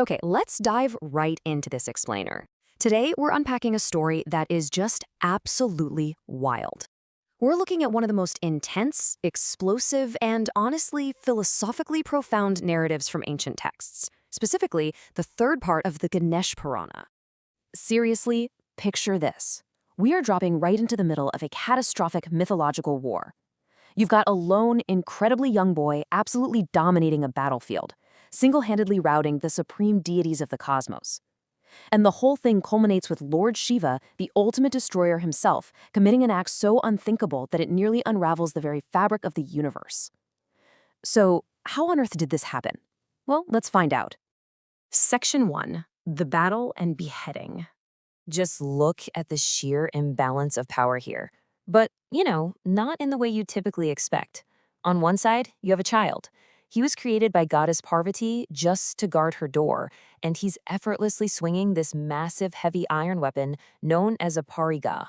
Okay, let's dive right into this explainer. Today, we're unpacking a story that is just absolutely wild. We're looking at one of the most intense, explosive, and honestly, philosophically profound narratives from ancient texts, specifically the third part of the Ganesh Purana. Seriously, picture this. We are dropping right into the middle of a catastrophic mythological war. You've got a lone, incredibly young boy absolutely dominating a battlefield, single-handedly routing the supreme deities of the cosmos. And the whole thing culminates with Lord Shiva, the ultimate destroyer himself, committing an act so unthinkable that it nearly unravels the very fabric of the universe. So, how on earth did this happen? Well, let's find out. Section 1. The Battle and Beheading. Just look at the sheer imbalance of power here. But, not in the way you typically expect. On one side, you have a child. He was created by goddess Parvati just to guard her door, and he's effortlessly swinging this massive heavy iron weapon known as a pariga.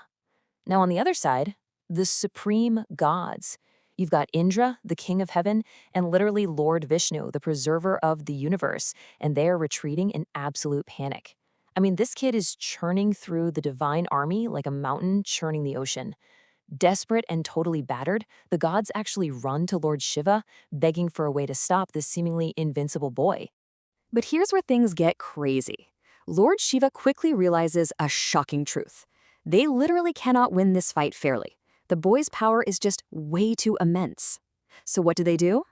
Now on the other side, the supreme gods. You've got Indra, the king of heaven, and literally Lord Vishnu, the preserver of the universe, and they're retreating in absolute panic. I mean, this kid is churning through the divine army like a mountain churning the ocean. Desperate and totally battered, the gods actually run to Lord Shiva, begging for a way to stop this seemingly invincible boy. But here's where things get crazy. Lord Shiva quickly realizes a shocking truth. They literally cannot win this fight fairly. The boy's power is just way too immense. So what do?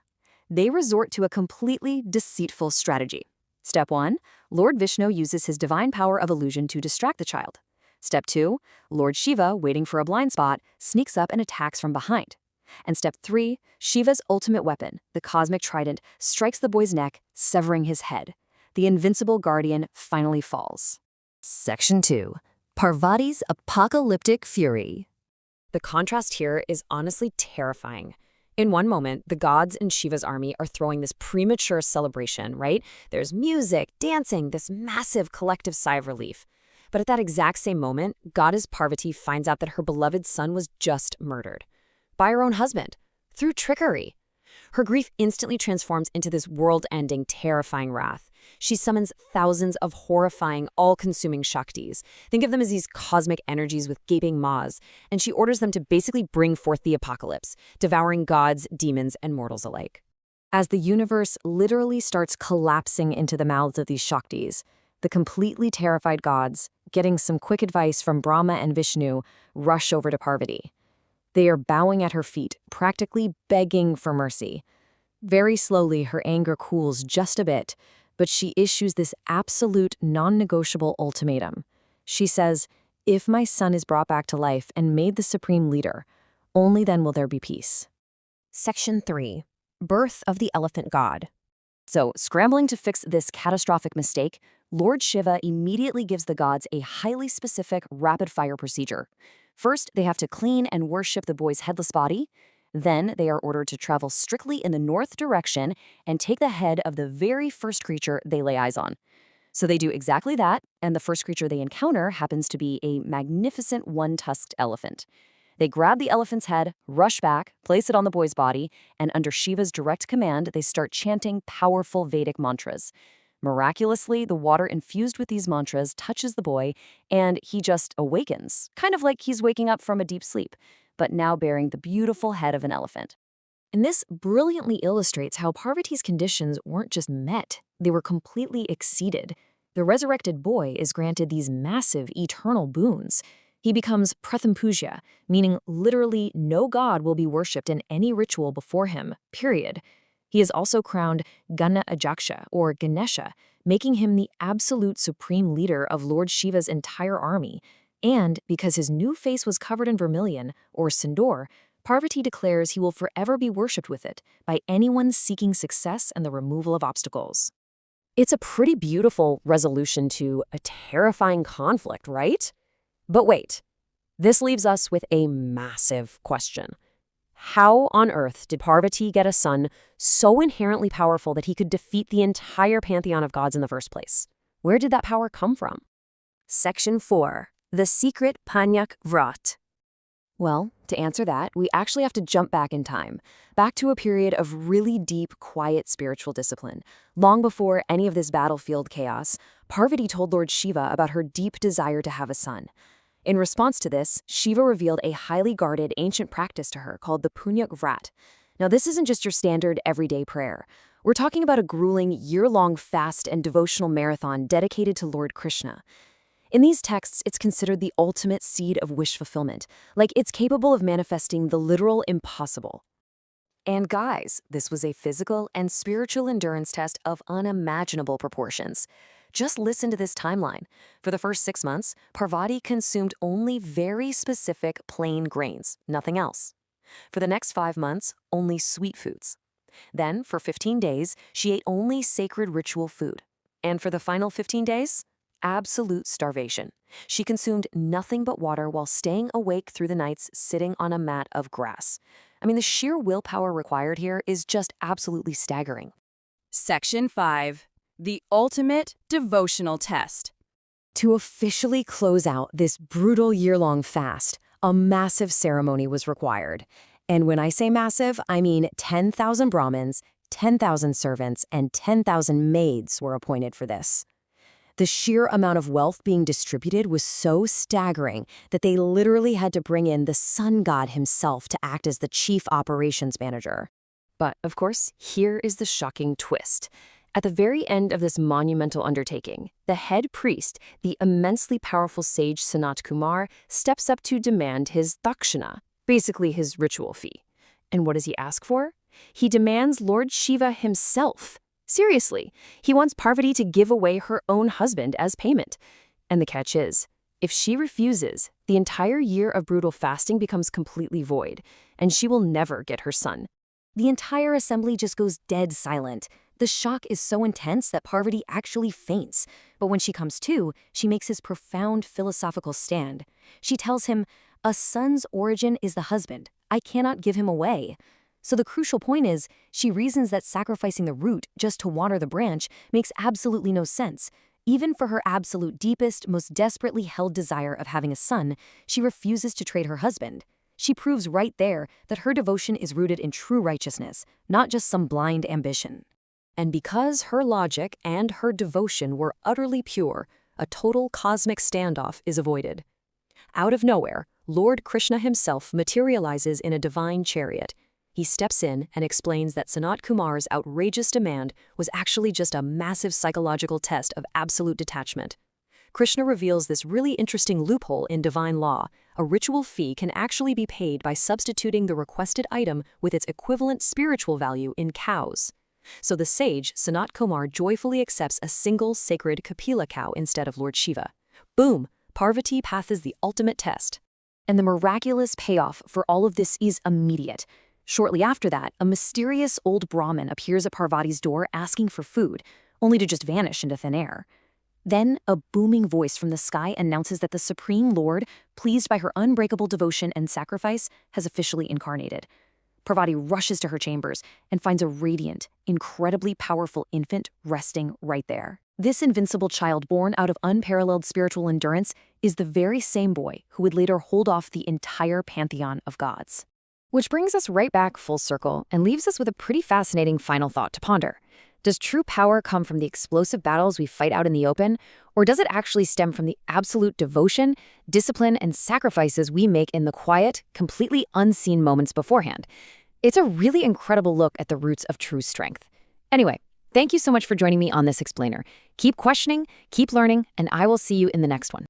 They resort to a completely deceitful strategy. Step 1, Lord Vishnu uses his divine power of illusion to distract the child. Step 2, Lord Shiva, waiting for a blind spot, sneaks up and attacks from behind. And step 3, Shiva's ultimate weapon, the cosmic trident, strikes the boy's neck, severing his head. The invincible guardian finally falls. Section 2. Parvati's Apocalyptic Fury. The contrast here is honestly terrifying. In one moment, the gods in Shiva's army are throwing this premature celebration, right? There's music, dancing, this massive collective sigh of relief. But at that exact same moment, goddess Parvati finds out that her beloved son was just murdered. By her own husband. Through trickery. Her grief instantly transforms into this world-ending, terrifying wrath. She summons thousands of horrifying, all-consuming Shaktis. Think of them as these cosmic energies with gaping maws, and she orders them to basically bring forth the apocalypse, devouring gods, demons, and mortals alike. As the universe literally starts collapsing into the mouths of these Shaktis, the completely terrified gods, getting some quick advice from Brahma and Vishnu, rush over to Parvati. They are bowing at her feet, practically begging for mercy. Very slowly, her anger cools just a bit, but she issues this absolute, non-negotiable ultimatum. She says, "If my son is brought back to life and made the supreme leader, only then will there be peace." Section 3. Birth of the Elephant God. So, scrambling to fix this catastrophic mistake, Lord Shiva immediately gives the gods a highly specific, rapid-fire procedure. First, they have to clean and worship the boy's headless body. Then, they are ordered to travel strictly in the north direction and take the head of the very first creature they lay eyes on. So they do exactly that, and the first creature they encounter happens to be a magnificent one-tusked elephant. They grab the elephant's head, rush back, place it on the boy's body, and under Shiva's direct command, they start chanting powerful Vedic mantras. Miraculously, the water infused with these mantras touches the boy, and he just awakens, kind of like he's waking up from a deep sleep, but now bearing the beautiful head of an elephant. And this brilliantly illustrates how Parvati's conditions weren't just met, they were completely exceeded. The resurrected boy is granted these massive, eternal boons. He becomes Prathampuja, meaning literally no god will be worshipped in any ritual before him, period. He is also crowned Gana-Ajaksha, or Ganesha, making him the absolute supreme leader of Lord Shiva's entire army. And because his new face was covered in vermilion, or sindoor, Parvati declares he will forever be worshipped with it by anyone seeking success and the removal of obstacles. It's a pretty beautiful resolution to a terrifying conflict, right? But wait, this leaves us with a massive question. How on earth did Parvati get a son so inherently powerful that he could defeat the entire pantheon of gods in the first place? Where did that power come from? Section 4. The Secret Panyak Vrat. Well, To answer that, we actually have to jump back in time, back to a period of really deep, quiet spiritual discipline. Long before any of this battlefield chaos, Parvati told Lord Shiva about her deep desire to have a son. In response to this, Shiva revealed a highly guarded ancient practice to her called the Punyak Vrat. Now, this isn't just your standard everyday prayer. We're talking about a grueling, year-long fast and devotional marathon dedicated to Lord Krishna. In these texts, it's considered the ultimate seed of wish fulfillment, like it's capable of manifesting the literal impossible. And guys, this was a physical and spiritual endurance test of unimaginable proportions. Just listen to this timeline. For the first 6 months, Parvati consumed only very specific plain grains, nothing else. For the next 5 months, only sweet foods. Then, for 15 days, she ate only sacred ritual food. And for the final 15 days, absolute starvation. She consumed nothing but water while staying awake through the nights sitting on a mat of grass. I mean, the sheer willpower required here is just absolutely staggering. Section 5. The Ultimate Devotional Test. To officially close out this brutal year-long fast, a massive ceremony was required. And when I say massive, I mean 10,000 Brahmins, 10,000 servants, and 10,000 maids were appointed for this. The sheer amount of wealth being distributed was so staggering that they literally had to bring in the sun god himself to act as the chief operations manager. But, of course, here is the shocking twist. At the very end of this monumental undertaking, the head priest, the immensely powerful sage Sanat Kumar, steps up to demand his dakshina, basically his ritual fee. And what does he ask for? He demands Lord Shiva himself. Seriously, he wants Parvati to give away her own husband as payment. And the catch is, if she refuses, the entire year of brutal fasting becomes completely void, and she will never get her son. The entire assembly just goes dead silent. The shock is so intense that Parvati actually faints. But when she comes to, she makes this profound philosophical stand. She tells him, "A son's origin is the husband. I cannot give him away." So the crucial point is, she reasons that sacrificing the root just to water the branch makes absolutely no sense. Even for her absolute deepest, most desperately held desire of having a son, she refuses to trade her husband. She proves right there that her devotion is rooted in true righteousness, not just some blind ambition. And because her logic and her devotion were utterly pure, a total cosmic standoff is avoided. Out of nowhere, Lord Krishna himself materializes in a divine chariot. He steps in and explains that Sanat Kumar's outrageous demand was actually just a massive psychological test of absolute detachment. Krishna reveals this really interesting loophole in divine law. A ritual fee can actually be paid by substituting the requested item with its equivalent spiritual value in cows. So the sage, Sanat Kumar, joyfully accepts a single sacred Kapila cow instead of Lord Shiva. Boom! Parvati passes the ultimate test. And the miraculous payoff for all of this is immediate. Shortly after that, a mysterious old Brahmin appears at Parvati's door asking for food, only to just vanish into thin air. Then, a booming voice from the sky announces that the Supreme Lord, pleased by her unbreakable devotion and sacrifice, has officially incarnated. Parvati rushes to her chambers and finds a radiant, incredibly powerful infant resting right there. This invincible child born out of unparalleled spiritual endurance is the very same boy who would later hold off the entire pantheon of gods. Which brings us right back full circle and leaves us with a pretty fascinating final thought to ponder. Does true power come from the explosive battles we fight out in the open, or does it actually stem from the absolute devotion, discipline, and sacrifices we make in the quiet, completely unseen moments beforehand? It's a really incredible look at the roots of true strength. Anyway, thank you so much for joining me on this explainer. Keep questioning, keep learning, and I will see you in the next one.